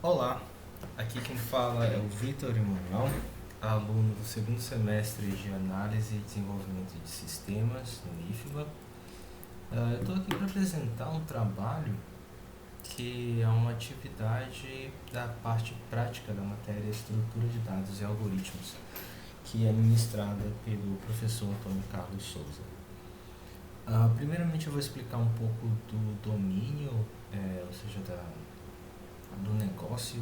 Olá, aqui quem fala é o Vitor Emanuel, aluno do segundo semestre de Análise e Desenvolvimento de Sistemas no IFBA. Eu estou aqui para apresentar um trabalho que é uma atividade da parte prática da matéria Estrutura de Dados e Algoritmos, que é ministrada pelo professor Antônio Carlos Souza. Primeiramente eu vou explicar um pouco do domínio, ou seja, do negócio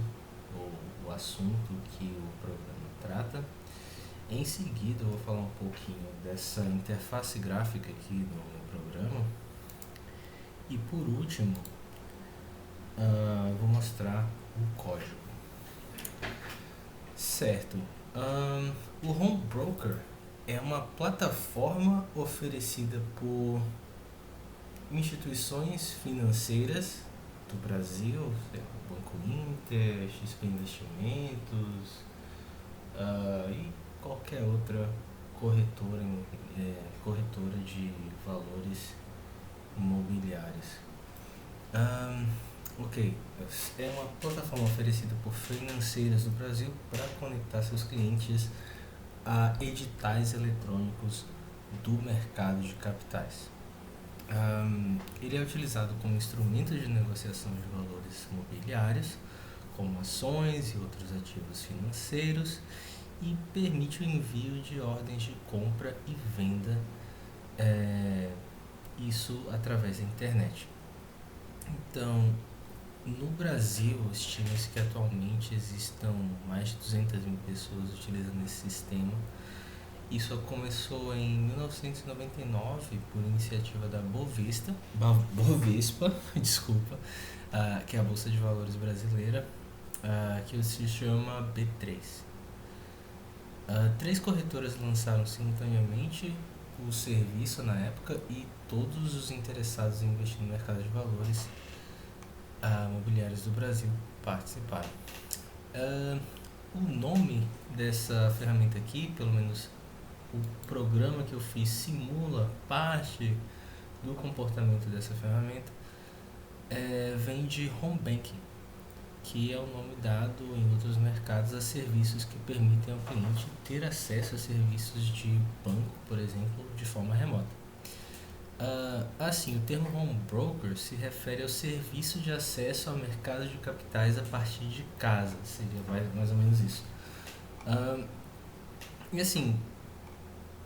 ou o assunto que o programa trata. Em seguida, eu vou falar um pouquinho dessa interface gráfica aqui do programa. E por último, eu vou mostrar o código. Certo. O Home Broker é uma plataforma oferecida por instituições financeiras do Brasil, o Banco Inter, XP Investimentos, e qualquer outra corretora, corretora de valores imobiliários. Ok, é uma plataforma oferecida por financeiras do Brasil para conectar seus clientes a editais eletrônicos do mercado de capitais. Ele é utilizado como instrumento de negociação de valores imobiliários, como ações e outros ativos financeiros, e permite o envio de ordens de compra e venda, isso através da internet. Então, no Brasil, estima-se que atualmente existam mais de 200 mil pessoas utilizando esse sistema. Isso começou em 1999 por iniciativa da Bovespa, desculpa, que é a Bolsa de Valores brasileira, que se chama B3. Três corretoras lançaram simultaneamente o serviço na época e todos os interessados em investir no mercado de valores imobiliários do Brasil participaram. O nome dessa ferramenta aqui, pelo menos o programa que eu fiz, simula parte do comportamento dessa ferramenta, vem de Home Banking, que é o nome dado em outros mercados a serviços que permitem ao cliente ter acesso a serviços de banco, por exemplo, de forma remota. Assim, o termo Home Broker se refere ao serviço de acesso ao mercado de capitais a partir de casa, seria mais ou menos isso. E assim,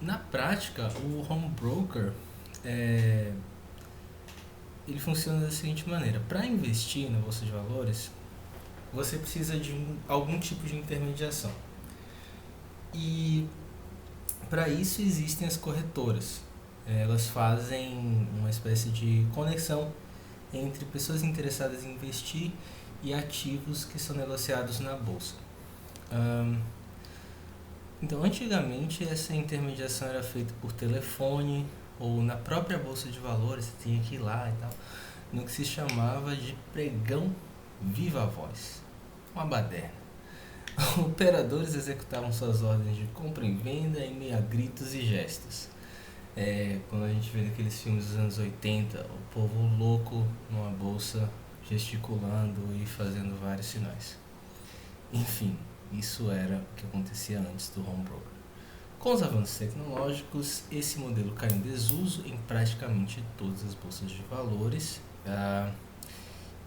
na prática, o Home Broker ele funciona da seguinte maneira: para investir na bolsa de valores, você precisa de algum tipo de intermediação. E para isso existem as corretoras. Elas fazem uma espécie de conexão entre pessoas interessadas em investir e ativos que são negociados na bolsa. Então, antigamente, essa intermediação era feita por telefone ou na própria bolsa de valores, você tinha que ir lá e tal, no que se chamava de pregão viva voz, uma baderna. Operadores executavam suas ordens de compra e venda em meio a gritos e gestos. Quando a gente vê aqueles filmes dos anos 80, o povo louco numa bolsa gesticulando e fazendo vários sinais. Enfim, isso era o que acontecia antes do home broker. Com os avanços tecnológicos, esse modelo caiu em desuso em praticamente todas as bolsas de valores,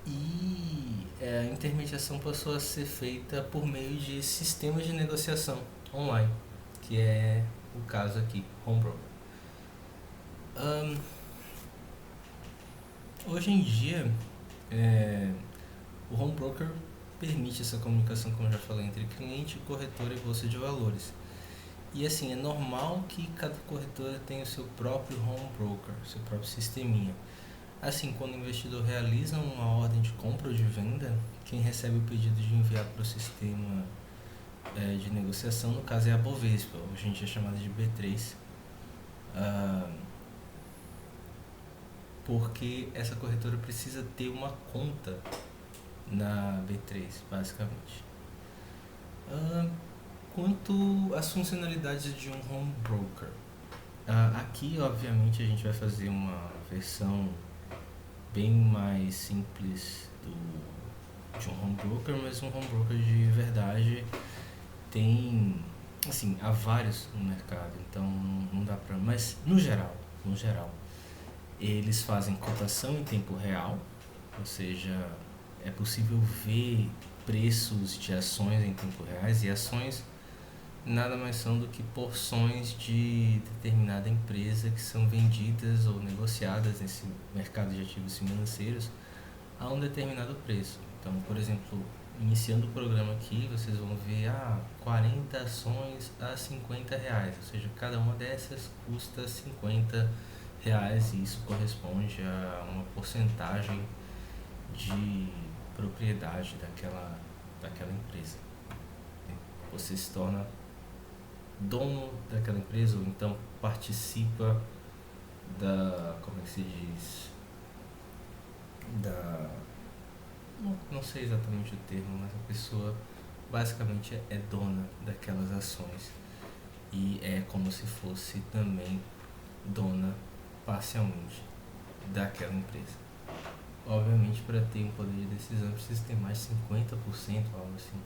e a intermediação passou a ser feita por meio de sistemas de negociação online, que é o caso aqui, home broker. Hoje em dia, o home broker permite essa comunicação, como eu já falei, entre cliente, corretora e bolsa de valores. E assim, é normal que cada corretora tenha o seu próprio home broker, seu próprio sisteminha. Assim, quando o investidor realiza uma ordem de compra ou de venda, quem recebe o pedido de enviar para o sistema de negociação, no caso é a Bovespa, hoje a gente é chamada de B3, porque essa corretora precisa ter uma conta na B3, basicamente. Quanto às funcionalidades de um home broker, aqui obviamente a gente vai fazer uma versão bem mais simples de um home broker, mas um home broker de verdade tem, assim, há vários no mercado, então não dá pra, mas no geral, eles fazem cotação em tempo real, ou seja, é possível ver preços de ações em tempo reais, e ações nada mais são do que porções de determinada empresa que são vendidas ou negociadas nesse mercado de ativos financeiros a um determinado preço. Então, por exemplo, iniciando o programa aqui, vocês vão ver 40 ações a R$ 50, ou seja, cada uma dessas custa R$ 50 e isso corresponde a uma porcentagem de propriedade daquela empresa. Você se torna dono daquela empresa ou então participa como é que se diz, não sei exatamente o termo, mas a pessoa basicamente é dona daquelas ações e é como se fosse também dona parcialmente daquela empresa. Obviamente, para ter um poder de decisão precisa ter mais de 50%, algo assim,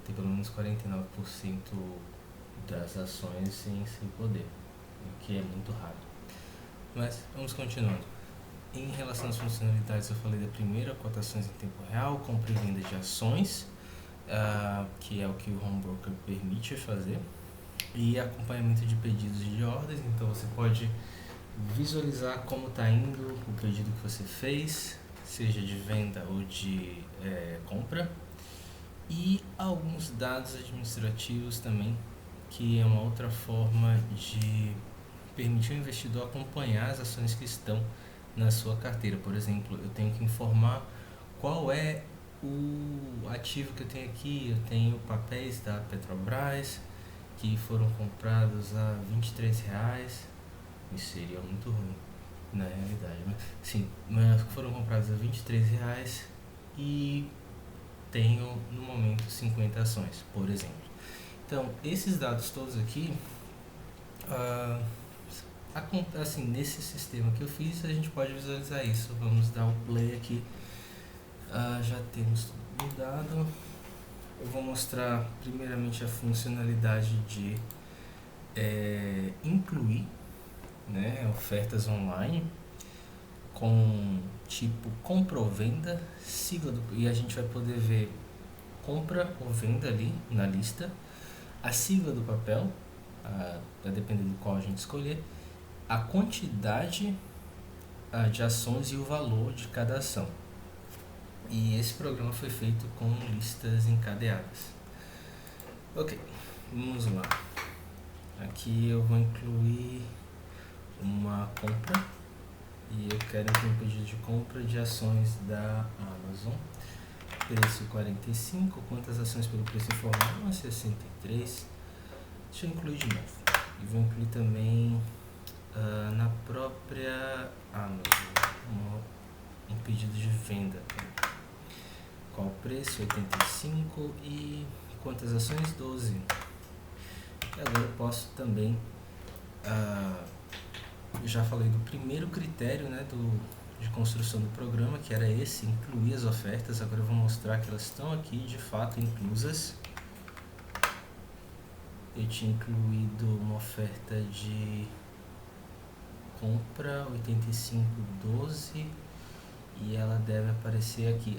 ter pelo menos 49% das ações sem poder, o que é muito raro. Mas vamos continuando. Em relação às funcionalidades, eu falei da primeira, cotações em tempo real, compra e venda de ações, que é o que o home broker permite fazer, e acompanhamento de pedidos e de ordens. Então você pode visualizar como está indo o pedido que você fez, seja de venda ou de compra, e alguns dados administrativos também, que é uma outra forma de permitir ao investidor acompanhar as ações que estão na sua carteira. Por exemplo, eu tenho que informar qual é o ativo que eu tenho aqui. Eu tenho papéis da Petrobras que foram comprados a R$ 23. Isso seria muito ruim na realidade, mas sim, mas foram comprados a R$ 23 e tenho no momento 50 ações, por exemplo. Então, esses dados todos aqui, assim, nesse sistema que eu fiz, a gente pode visualizar isso. Vamos dar o play aqui. Já temos tudo mudado. Eu vou mostrar primeiramente a funcionalidade de incluir, né, ofertas online com tipo compra ou venda, sigla e a gente vai poder ver compra ou venda ali na lista, a sigla do papel, vai depender do qual a gente escolher, a quantidade de ações e o valor de cada ação. E esse programa foi feito com listas encadeadas. Ok, vamos lá. Aqui eu vou incluir uma compra e eu quero incluir um pedido de compra de ações da Amazon. Preço 45, quantas ações pelo preço informado? 63. Deixa eu incluir de novo. E vou incluir também na própria Amazon um pedido de venda. Qual o preço? 85 e quantas ações? 12. E agora eu posso também, eu já falei do primeiro critério, né, de construção do programa, que era esse, incluir as ofertas. Agora eu vou mostrar que elas estão aqui de fato inclusas. Eu tinha incluído uma oferta de compra 85,12 e ela deve aparecer aqui.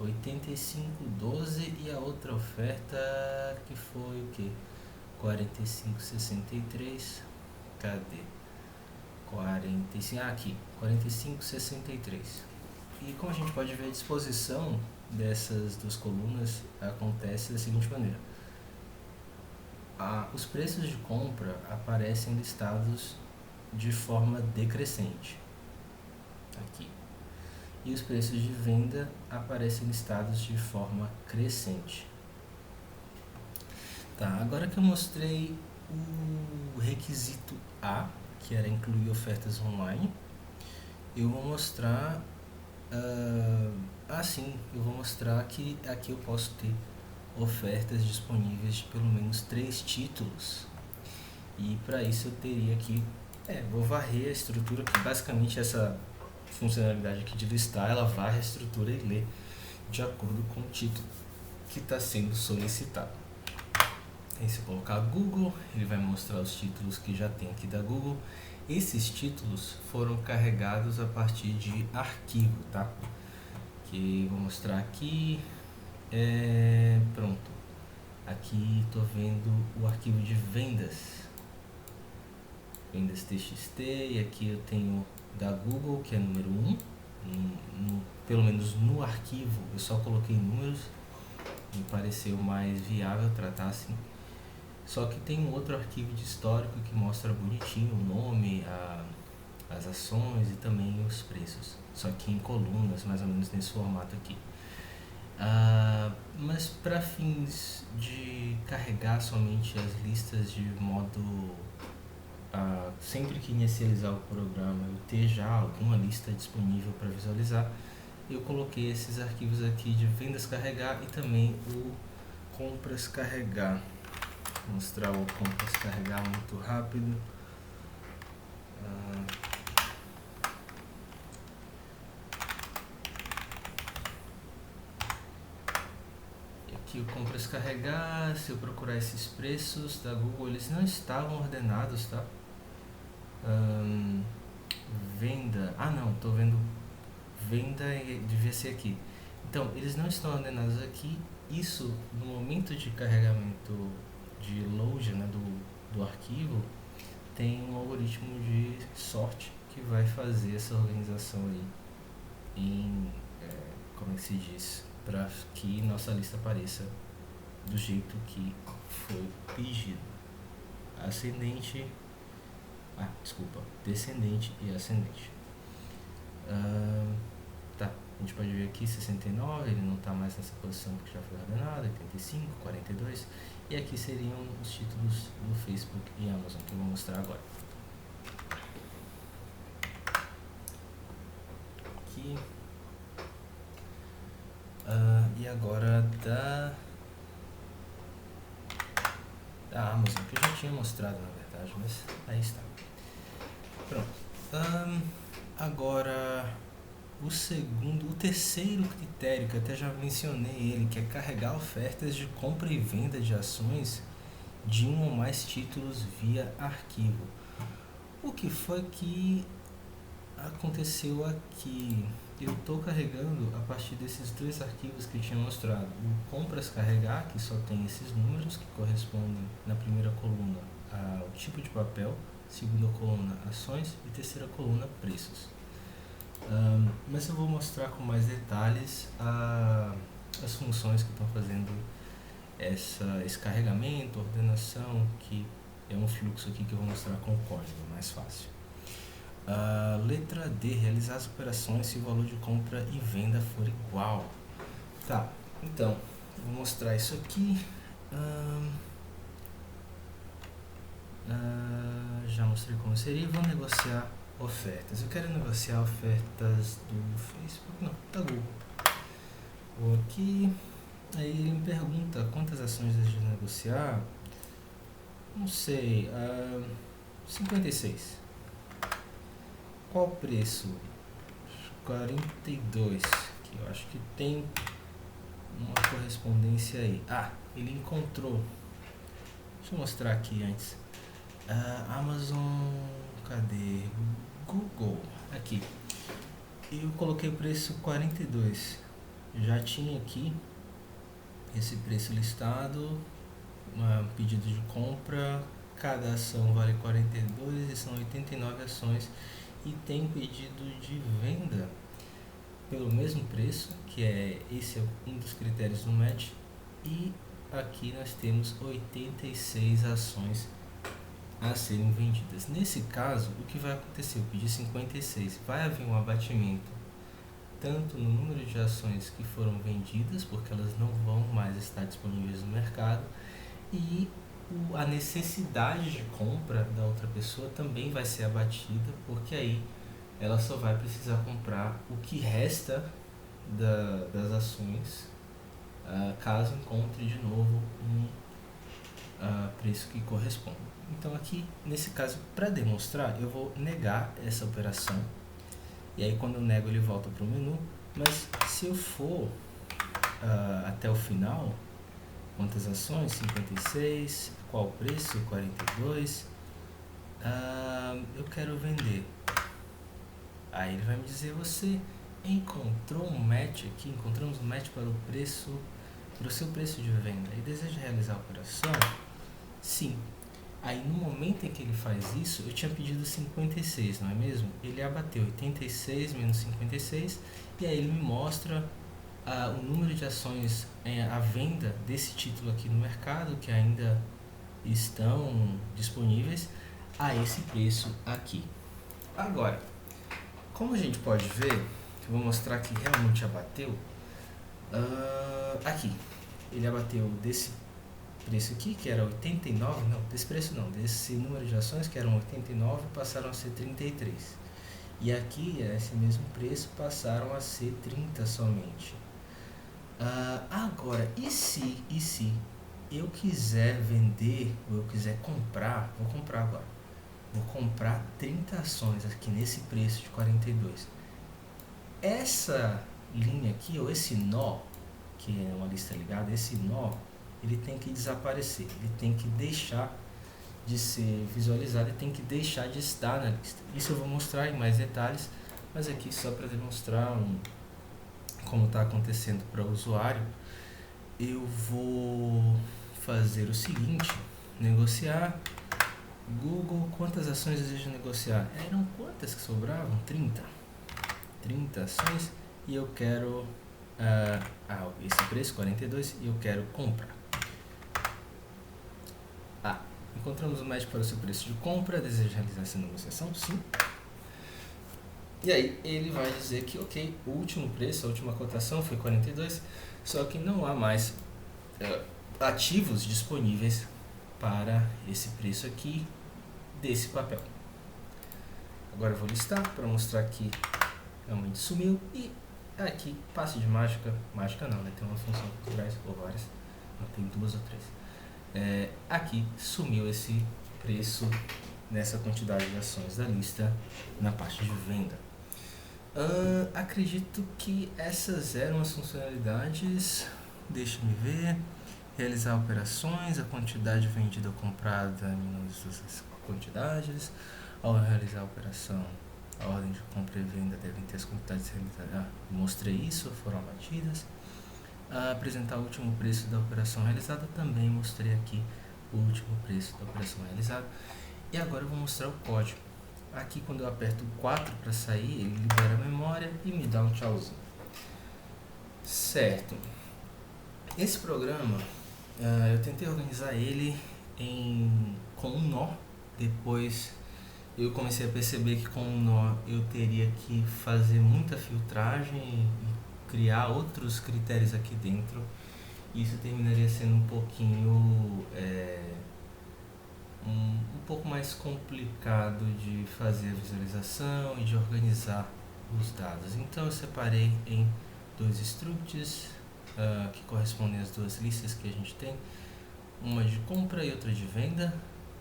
85,12 e a outra oferta que foi o que? 45,63. Cadê? 45, aqui, 45,63. E como a gente pode ver, a disposição dessas duas colunas acontece da seguinte maneira. Os preços de compra aparecem listados de forma decrescente, aqui. E os preços de venda aparecem listados de forma crescente. Agora que eu mostrei o requisito A, que era incluir ofertas online, eu vou mostrar eu vou mostrar que aqui eu posso ter ofertas disponíveis de pelo menos 3 títulos. E para isso eu teria que vou varrer a estrutura, que basicamente essa funcionalidade aqui de listar, ela varre a estrutura e lê de acordo com o título que está sendo solicitado. Aí se colocar Google, ele vai mostrar os títulos que já tem aqui da Google. Esses títulos foram carregados a partir de arquivo, tá? Que vou mostrar aqui. Pronto. Aqui estou vendo o arquivo de vendas. Vendas TXT, e aqui eu tenho da Google, que é número 1. Pelo menos no arquivo eu só coloquei números, me pareceu mais viável tratar assim. Só que tem um outro arquivo de histórico que mostra bonitinho o nome, as ações e também os preços, só que em colunas, mais ou menos nesse formato aqui. Mas para fins de carregar somente as listas de modo sempre que inicializar o programa eu ter já alguma lista disponível para visualizar, eu coloquei esses arquivos aqui de vendas carregar e também o compras carregar. Vou mostrar o compras carregar muito rápido. Aqui o compras carregar, se eu procurar esses preços da Google, eles não estavam ordenados, tá? Venda, não, tô vendo venda, devia ser aqui. Então, eles não estão ordenados aqui. Isso, no momento de carregamento de load, né, do arquivo, tem um algoritmo de sorte que vai fazer essa organização aí em, como é que se diz, para que nossa lista apareça do jeito que foi pedido. Ascendente, descendente e ascendente. Tá, a gente pode ver aqui 69, ele não está mais nessa posição porque já foi ordenado, 85, 42, e aqui seriam os títulos do Facebook e Amazon que eu vou mostrar agora. Aqui. E agora da Amazon, que eu já tinha mostrado na verdade, mas aí está. Pronto. Agora o terceiro critério, que eu até já mencionei ele, que é carregar ofertas de compra e venda de ações de um ou mais títulos via arquivo. O que foi que aconteceu aqui? Eu estou carregando a partir desses dois arquivos que eu tinha mostrado. O compras carregar, que só tem esses números que correspondem na primeira coluna ao tipo de papel, segunda coluna ações e terceira coluna preços. Mas eu vou mostrar com mais detalhes as funções que estão fazendo esse carregamento, ordenação, que é um fluxo aqui que eu vou mostrar com o código, mais fácil. Letra D, realizar as operações se o valor de compra e venda for igual. Tá, então, vou mostrar isso aqui. Já mostrei como seria. Vou negociar ofertas. Eu quero negociar ofertas do Facebook, não, da Google. Vou aqui, aí ele me pergunta quantas ações deseja negociar. Não sei, 56. Qual o preço? 42, que eu acho que tem uma correspondência aí. Ele encontrou. Deixa eu mostrar aqui antes. Amazon, cadê? Google, aqui. Eu coloquei o preço 42. Já tinha aqui esse preço listado, pedido de compra. Cada ação vale 42 e são 89 ações. E tem pedido de venda pelo mesmo preço, que esse é um dos critérios do match, e aqui nós temos 86 ações a serem vendidas. Nesse caso, o que vai acontecer? Eu pedi 56, vai haver um abatimento tanto no número de ações que foram vendidas, porque elas não vão mais estar disponíveis no mercado, e a necessidade de compra da outra pessoa também vai ser abatida, porque aí ela só vai precisar comprar o que resta das ações, caso encontre de novo um preço que corresponda. Então aqui, nesse caso, para demonstrar, eu vou negar essa operação, e aí quando eu nego ele volta para o menu. Mas se eu for até o final, quantas ações, 56, qual o preço, 42, eu quero vender. Aí ele vai me dizer, você encontrou um match aqui, encontramos um match para o preço, para o seu preço de venda e deseja realizar a operação? Sim. Aí no momento em que ele faz isso, eu tinha pedido 56, não é mesmo? Ele abateu 86 menos 56 e aí ele me mostra o número de ações à venda desse título aqui no mercado que ainda estão disponíveis a esse preço aqui. Agora, como a gente pode ver, eu vou mostrar que realmente abateu. Aqui, ele abateu desse preço aqui, que era 89, não, desse preço não, desse número de ações que eram 89 passaram a ser 33. E aqui, esse mesmo preço, passaram a ser 30 somente. Agora, e se eu quiser vender, ou eu quiser comprar, vou comprar agora. Vou comprar 30 ações aqui nesse preço de 42. Essa linha aqui, ou esse nó, que é uma lista ligada, esse nó, ele tem que desaparecer, ele tem que deixar de ser visualizado e tem que deixar de estar na lista. Isso eu vou mostrar em mais detalhes, mas aqui só para demonstrar como está acontecendo para o usuário, eu vou fazer o seguinte, negociar, Google, quantas ações desejo negociar? Eram quantas que sobravam? 30 ações e eu quero esse preço, 42, e eu quero comprar. Encontramos o match para o seu preço de compra, deseja realizar essa negociação? Sim. E aí ele vai dizer que ok, o último preço, a última cotação foi 42, só que não há mais ativos disponíveis para esse preço aqui desse papel. Agora eu vou listar para mostrar que realmente sumiu e aqui, passe de mágica não, né? Tem uma função por trás, ou várias, não, tem 2 ou 3. Aqui sumiu esse preço nessa quantidade de ações da lista na parte de venda. Acredito que essas eram as funcionalidades. Deixa-me ver. Realizar operações, a quantidade vendida ou comprada menos as quantidades. Ao realizar a operação, a ordem de compra e venda devem ter as quantidades realizadas. Mostrei isso, foram abatidas. Apresentar o último preço da operação realizada, também mostrei aqui o último preço da operação realizada. E agora eu vou mostrar o código. Aqui quando eu aperto 4 para sair, ele libera a memória e me dá um tchauzinho. Certo. Esse programa, eu tentei organizar ele com um nó. Depois eu comecei a perceber que com um nó eu teria que fazer muita filtragem e criar outros critérios aqui dentro. Isso terminaria sendo um pouquinho um pouco mais complicado de fazer a visualização e de organizar os dados. Então eu separei em 2 structs que correspondem às 2 listas que a gente tem, uma de compra e outra de venda,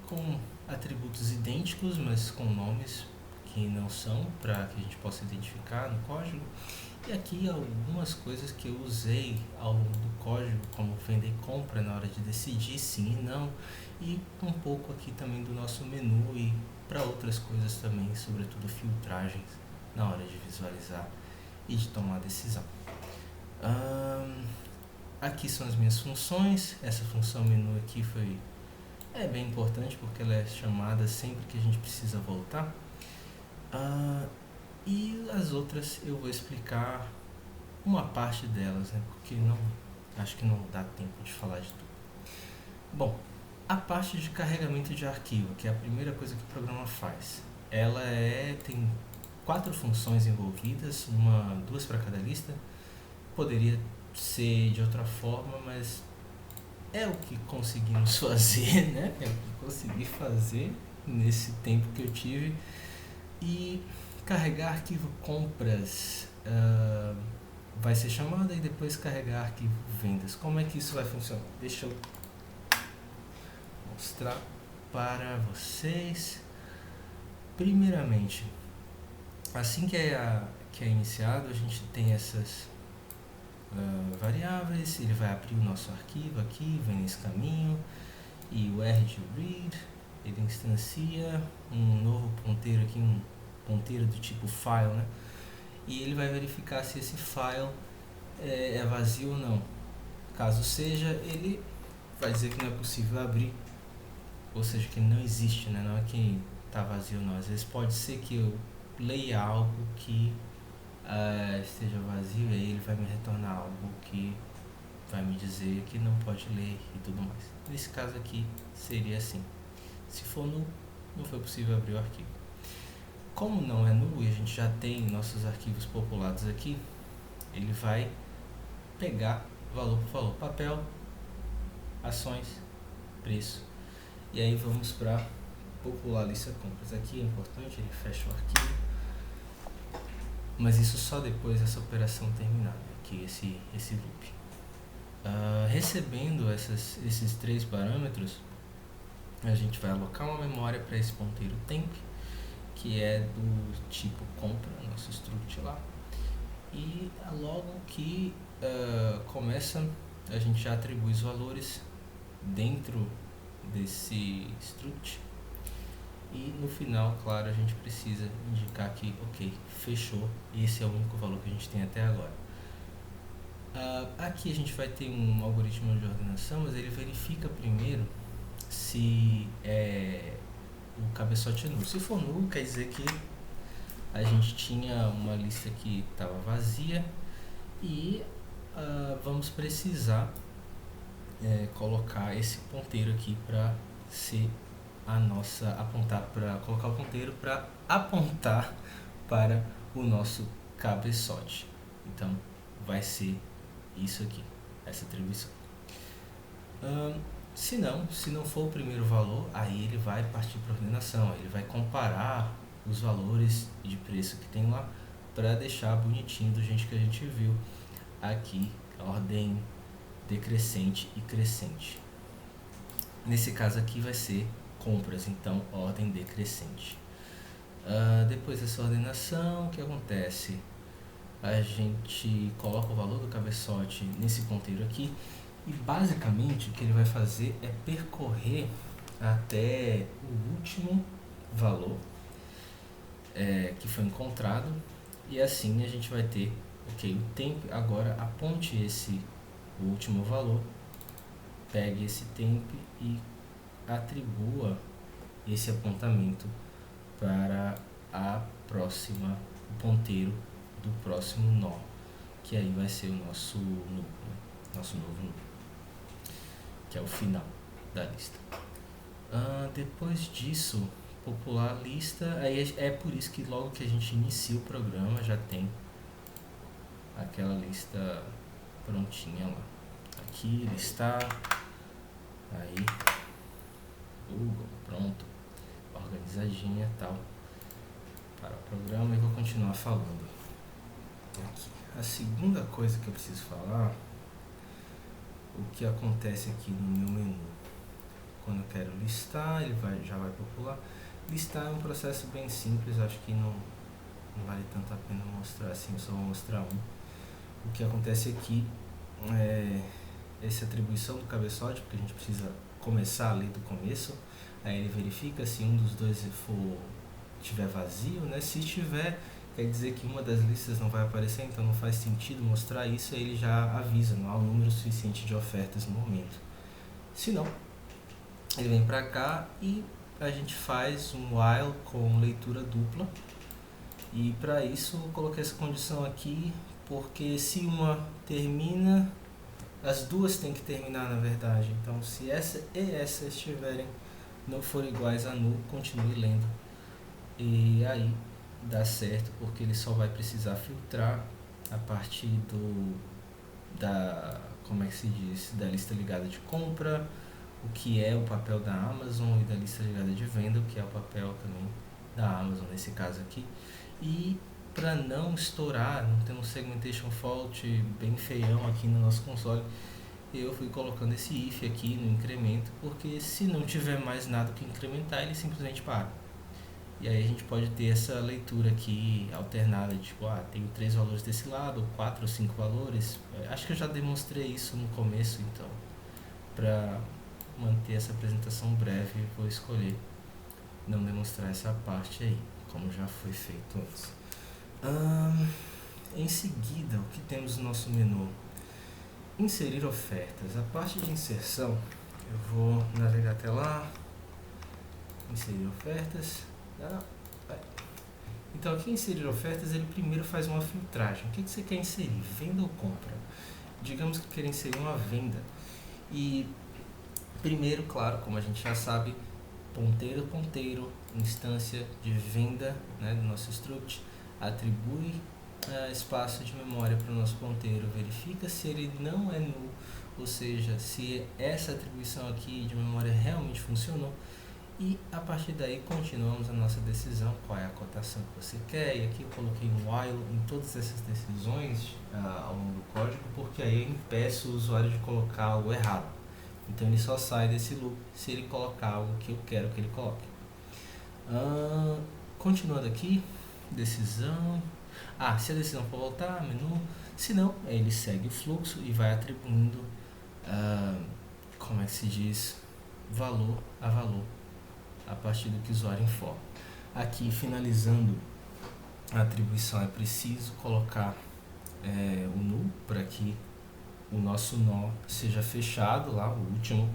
com atributos idênticos, mas com nomes que não são, para que a gente possa identificar no código. E aqui algumas coisas que eu usei ao longo do código, como venda e compra na hora de decidir sim e não, e um pouco aqui também do nosso menu e para outras coisas também, sobretudo filtragens na hora de visualizar e de tomar decisão. Aqui são as minhas funções. Essa função menu aqui é bem importante porque ela é chamada sempre que a gente precisa voltar. E as outras eu vou explicar uma parte delas, né? Porque acho que não dá tempo de falar de tudo. Bom, a parte de carregamento de arquivo, que é a primeira coisa que o programa faz. Ela tem 4 funções envolvidas, 2 para cada lista. Poderia ser de outra forma, mas é o que conseguimos fazer, né? É o que consegui fazer nesse tempo que eu tive. E carregar arquivo compras vai ser chamado e depois carregar arquivo vendas. Como é que isso vai funcionar? Deixa eu mostrar para vocês. Primeiramente, assim que é iniciado, a gente tem essas variáveis, ele vai abrir o nosso arquivo aqui, vem nesse caminho, e o R de read, ele instancia um novo ponteiro aqui, um ponteiro do tipo file, né? E ele vai verificar se esse file é vazio ou não. Caso seja, ele vai dizer que não é possível abrir, ou seja, que ele não existe, né? Não é que está vazio ou não. Às vezes pode ser que eu leia algo que esteja vazio, e aí ele vai me retornar algo que vai me dizer que não pode ler e tudo mais. Nesse caso aqui seria assim: se for null, não foi possível abrir o arquivo. Como não é null e a gente já tem nossos arquivos populados aqui, ele vai pegar valor por valor, papel, ações, preço, e aí vamos para popular lista compras. Aqui é importante, ele fecha o arquivo, mas isso só depois dessa operação terminada, aqui esse loop. Recebendo esses três parâmetros, a gente vai alocar uma memória para esse ponteiro temp, que é do tipo compra, nosso struct lá, e logo que começa, a gente já atribui os valores dentro desse struct, e no final, claro, a gente precisa indicar que ok, fechou, esse é o único valor que a gente tem até agora. Aqui a gente vai ter um algoritmo de ordenação, mas ele verifica primeiro se o cabeçote é nulo. Se for nulo, quer dizer que a gente tinha uma lista que estava vazia e vamos precisar colocar esse ponteiro aqui para ser colocar o ponteiro para apontar para o nosso cabeçote. Então vai ser isso aqui, essa atribuição. Se não for o primeiro valor, aí ele vai partir para ordenação, ele vai comparar os valores de preço que tem lá para deixar bonitinho do jeito que a gente viu aqui, ordem decrescente e crescente. Nesse caso aqui vai ser compras, então ordem decrescente. Depois dessa ordenação, o que acontece? A gente coloca o valor do cabeçote nesse ponteiro aqui, e basicamente o que ele vai fazer é percorrer até o último valor que foi encontrado, e assim a gente vai ter o tempo. Agora aponte o último valor, pegue esse temp e atribua esse apontamento para o ponteiro do próximo nó, que aí vai ser o nosso novo nó, que é o final da lista. Depois disso, popular lista, aí é por isso que logo que a gente inicia o programa já tem aquela lista prontinha lá. Aqui, listar, aí Google, pronto, organizadinha e tal para o programa, e vou continuar falando aqui. A segunda coisa que eu preciso falar, o que acontece aqui no meu menu. Quando eu quero listar, ele já vai popular. Listar é um processo bem simples, acho que não vale tanto a pena mostrar assim, eu só vou mostrar um. O que acontece aqui é essa atribuição do cabeçote, porque a gente precisa começar a ler do começo. Aí ele verifica se um dos dois tiver vazio, né? Se tiver, quer dizer que uma das listas não vai aparecer, então não faz sentido mostrar isso, aí ele já avisa, não há um número suficiente de ofertas no momento. Se não, ele vem para cá e a gente faz um while com leitura dupla, e para isso eu coloquei essa condição aqui, porque se uma termina, as duas têm que terminar na verdade. Então se essa e essa estiverem, não forem iguais a null, continue lendo, e aí dá certo, porque ele só vai precisar filtrar a partir da lista ligada de compra, o que é o papel da Amazon, e da lista ligada de venda, o que é o papel também da Amazon nesse caso aqui. E para não estourar, não ter um segmentation fault bem feião aqui no nosso console, eu fui colocando esse if aqui no incremento, porque se não tiver mais nada que incrementar, ele simplesmente para. E aí a gente pode ter essa leitura aqui alternada, tipo, tenho 3 valores desse lado, ou 4 ou 5 valores. Acho que eu já demonstrei isso no começo, então, para manter essa apresentação breve, vou escolher não demonstrar essa parte aí, como já foi feito antes. Em seguida, o que temos no nosso menu? Inserir ofertas. A parte de inserção, eu vou navegar até lá, inserir ofertas. Então, aqui em inserir ofertas, ele primeiro faz uma filtragem. O que você quer inserir? Venda ou compra? Digamos que quer inserir uma venda. E primeiro, claro, como a gente já sabe, ponteiro, instância de venda, né, do nosso struct, atribui espaço de memória para o nosso ponteiro, verifica se ele não é null, ou seja, se essa atribuição aqui de memória realmente funcionou, e a partir daí continuamos a nossa decisão, qual é a cotação que você quer. E aqui eu coloquei um while em todas essas decisões ao longo do código, porque aí eu impeço o usuário de colocar algo errado. Então ele só sai desse loop se ele colocar algo que eu quero que ele coloque. Continuando aqui, decisão. Se a decisão for voltar, menu. Se não, ele segue o fluxo e vai atribuindo, como é que se diz, valor a valor, a partir do que o usuário informa. Aqui, finalizando a atribuição, é preciso colocar o null para que o nosso nó seja fechado lá, o último.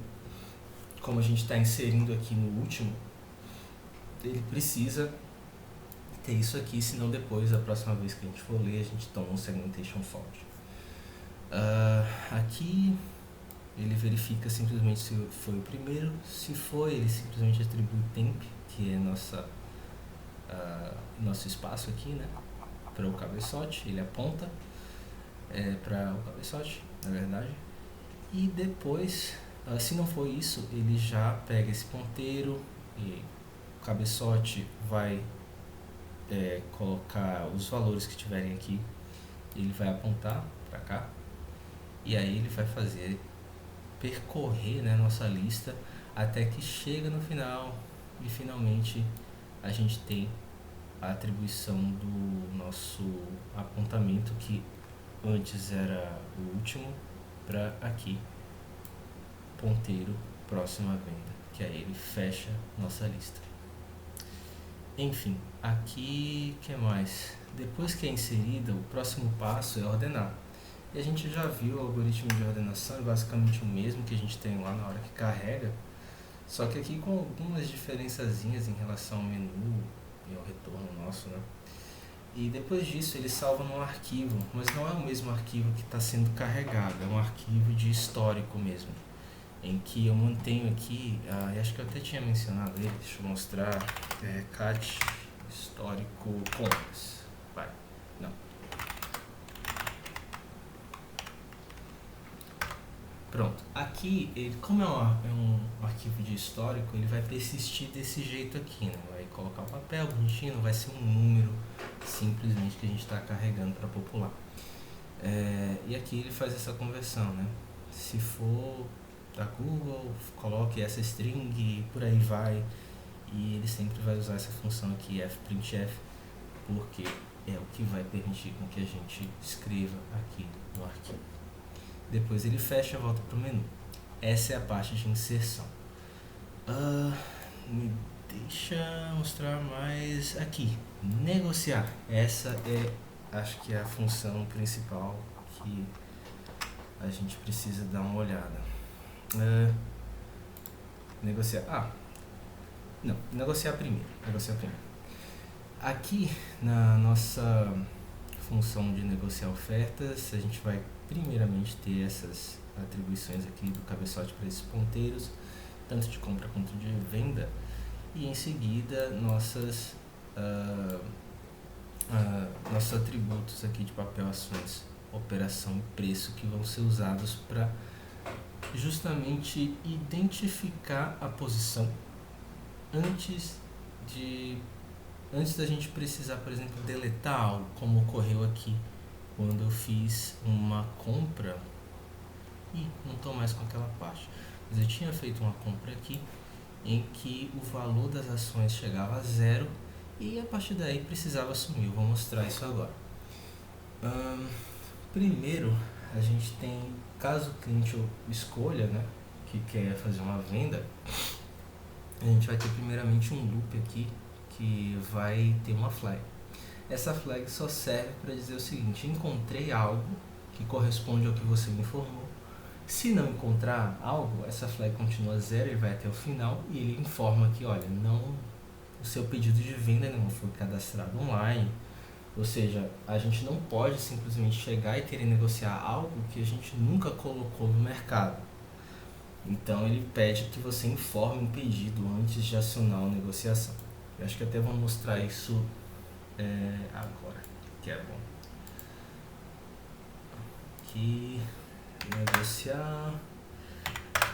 Como a gente está inserindo aqui no último, ele precisa ter isso aqui, senão depois, a próxima vez que a gente for ler, a gente toma um segmentation fault. Aqui ele verifica simplesmente se foi o primeiro. Se foi, ele simplesmente atribui temp, que é nosso espaço aqui, né, para o cabeçote. Ele aponta para o cabeçote, na verdade. E depois, se não for isso, ele já pega esse ponteiro e o cabeçote vai colocar os valores que tiverem aqui. Ele vai apontar para cá e aí ele vai percorrer, né, nossa lista até que chega no final e finalmente a gente tem a atribuição do nosso apontamento, que antes era o último, para aqui, ponteiro próximo à venda, que aí ele fecha nossa lista. Enfim, aqui, o que mais? Depois que é inserida, o próximo passo é ordenar. E a gente já viu o algoritmo de ordenação, é basicamente o mesmo que a gente tem lá na hora que carrega, só que aqui com algumas diferençazinhas em relação ao menu e ao retorno nosso, né? E depois disso ele salva num arquivo, mas não é o mesmo arquivo que está sendo carregado, é um arquivo de histórico mesmo, em que eu mantenho aqui, acho que eu até tinha mencionado ele, deixa eu mostrar, cat histórico compras, Pronto, aqui, ele, como é um arquivo de histórico, ele vai persistir desse jeito aqui, né? Vai colocar o papel bonitinho, não vai ser um número simplesmente que a gente está carregando para popular. E aqui ele faz essa conversão, né? Se for da Google, coloque essa string e por aí vai. E ele sempre vai usar essa função aqui, fprintf, porque é o que vai permitir com que a gente escreva aqui no arquivo. Depois ele fecha e volta para o menu. Essa é a parte de inserção. Me deixa mostrar mais aqui. Negociar. Essa acho que é a função principal que a gente precisa dar uma olhada. Negociar. Negociar primeiro. Aqui na nossa função de negociar ofertas, a gente vai primeiramente ter essas atribuições aqui do cabeçote para esses ponteiros, tanto de compra quanto de venda, e em seguida nossos atributos aqui de papel, ações, operação e preço, que vão ser usados para justamente identificar a posição antes da gente precisar, por exemplo, deletar algo, como ocorreu aqui quando eu fiz uma compra e não estou mais com aquela parte, mas eu tinha feito uma compra aqui em que o valor das ações chegava a 0 e a partir daí precisava assumir. Eu vou mostrar isso agora. Primeiro, a gente tem, caso o cliente escolha, né, que quer fazer uma venda, a gente vai ter primeiramente um loop aqui que vai ter uma flag. Essa flag só serve para dizer o seguinte: encontrei algo que corresponde ao que você me informou. Se não encontrar algo, essa flag continua zero, ele vai até o final e ele informa que, olha, o seu pedido de venda não foi cadastrado online. Ou seja, a gente não pode simplesmente chegar e querer negociar algo que a gente nunca colocou no mercado. Então ele pede que você informe um pedido antes de acionar a negociação. Eu acho que até vou mostrar isso agora, que é bom. Aqui, negociar,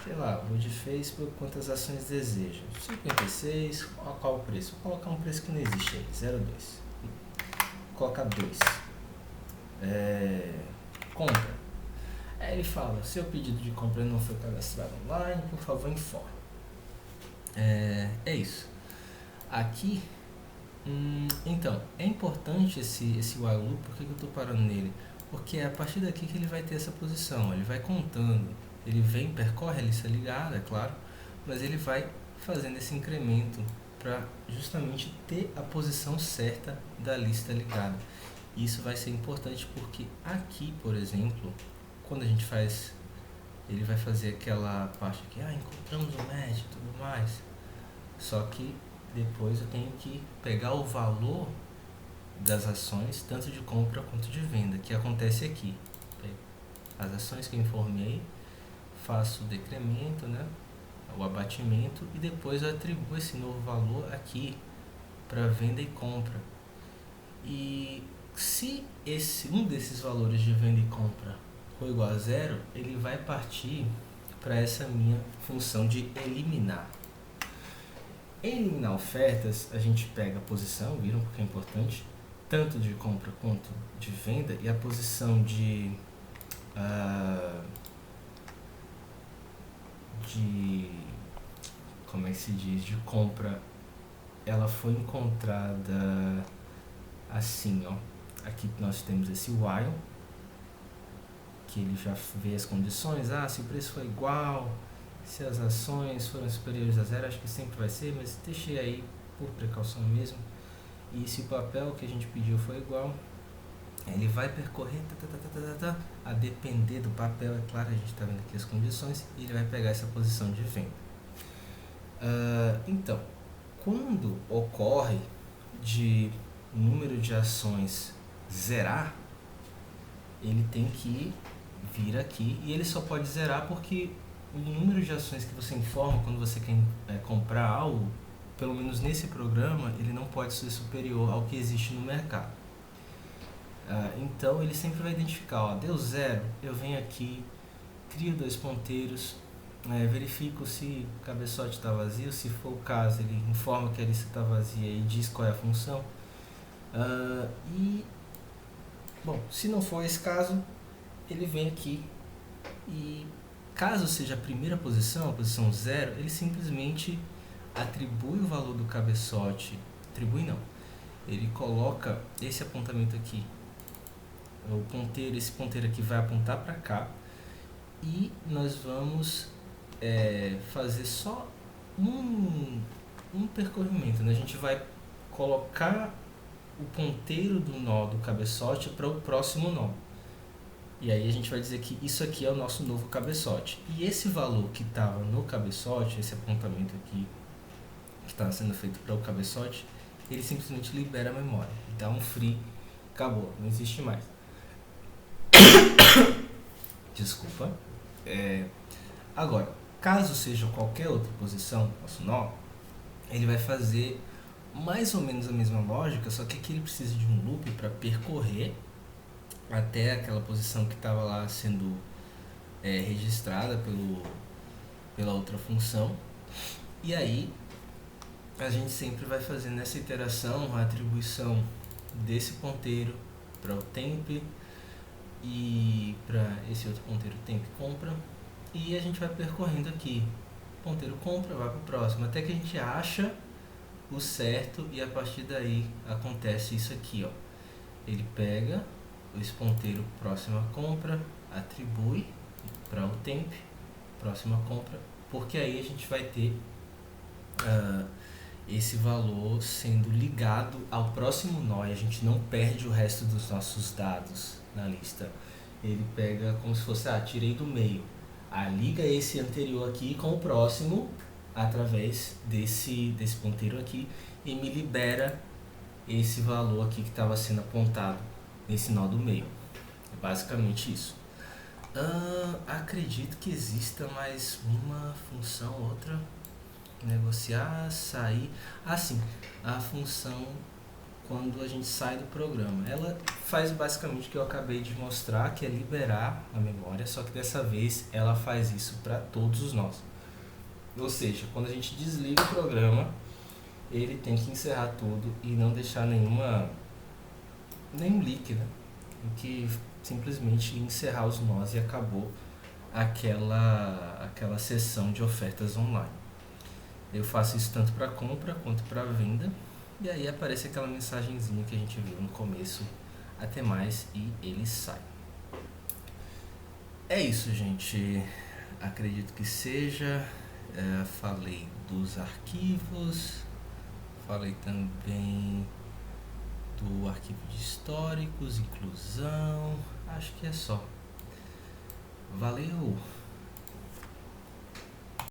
sei lá, vou de Facebook, quantas ações deseja? 56, qual o preço? Vou colocar um preço que não existe aí, 0,2. Coloca 2. Compra. Aí ele fala: seu pedido de compra não foi cadastrado online, por favor informe. É isso. Aqui, então, é importante esse while loop. Por que eu estou parando nele? Porque é a partir daqui que ele vai ter essa posição. Ele vai contando, ele vem, percorre a lista ligada, é claro, mas ele vai fazendo esse incremento para justamente ter a posição certa da lista ligada. Isso vai ser importante porque aqui, por exemplo, quando a gente faz, ele vai fazer aquela parte aqui, encontramos um match e tudo mais. Só que depois eu tenho que pegar o valor das ações, tanto de compra quanto de venda, que acontece aqui. As ações que eu informei, faço o decremento, né, o abatimento, e depois eu atribuo esse novo valor aqui para venda e compra. E se um desses valores de venda e compra for igual a zero, ele vai partir para essa minha função de eliminar. Em eliminar ofertas, a gente pega a posição, viram porque é importante, tanto de compra quanto de venda, e a posição de como é que se diz, de compra, ela foi encontrada assim, ó. Aqui nós temos esse while, que ele já vê as condições, se o preço foi igual, se as ações foram superiores a zero, acho que sempre vai ser, mas deixei aí por precaução mesmo. E se o papel que a gente pediu foi igual, ele vai percorrer, a depender do papel, é claro, a gente está vendo aqui as condições, e ele vai pegar essa posição de venda. Então, quando ocorre de número de ações zerar, ele tem que vir aqui, e ele só pode zerar porque o número de ações que você informa quando você quer comprar algo, pelo menos nesse programa, ele não pode ser superior ao que existe no mercado. Então ele sempre vai identificar, deu zero, eu venho aqui, crio 2 ponteiros, verifico se o cabeçote está vazio, se for o caso ele informa que a lista está vazia e diz qual é a função. Bom, se não for esse caso, ele vem aqui e, caso seja a primeira posição, a posição 0, ele simplesmente atribui o valor do cabeçote, ele coloca esse apontamento aqui, esse ponteiro aqui vai apontar para cá, e nós vamos fazer só um percorrimento, né? A gente vai colocar o ponteiro do nó do cabeçote para o próximo nó. E aí a gente vai dizer que isso aqui é o nosso novo cabeçote. E esse valor que estava no cabeçote, esse apontamento aqui que está sendo feito para o cabeçote, ele simplesmente libera a memória. Dá um free, acabou, não existe mais. Desculpa. Agora, caso seja qualquer outra posição, nosso nó, ele vai fazer mais ou menos a mesma lógica, só que aqui ele precisa de um loop para percorrer até aquela posição que estava lá sendo registrada pela outra função. E aí a gente sempre vai fazendo essa iteração, a atribuição desse ponteiro para o temp e para esse outro ponteiro temp compra, e a gente vai percorrendo aqui, ponteiro compra, vai para o próximo, até que a gente acha o certo e a partir daí acontece isso aqui, ó. Ele pega esse ponteiro próxima compra, atribui para o temp, próxima compra, porque aí a gente vai ter esse valor sendo ligado ao próximo nó e a gente não perde o resto dos nossos dados na lista. Ele pega como se fosse, tirei do meio, liga esse anterior aqui com o próximo através desse ponteiro aqui e me libera esse valor aqui que estava sendo apontado nesse nó do meio. É basicamente isso. Acredito que exista mais uma função, outra. Negociar, sair. Sim, a função quando a gente sai do programa. Ela faz basicamente o que eu acabei de mostrar, que é liberar a memória, só que dessa vez ela faz isso para todos os nós. Ou seja, quando a gente desliga o programa, ele tem que encerrar tudo e não deixar nenhum leak, né? Tem que simplesmente encerrar os nós e acabou aquela sessão de ofertas online. Eu faço isso tanto para compra quanto para venda. E aí aparece aquela mensagenzinha que a gente viu no começo. Até mais, e ele sai. É isso, gente. Acredito que seja. Falei dos arquivos. Falei também do arquivo de históricos, inclusão. Acho que é só. Valeu!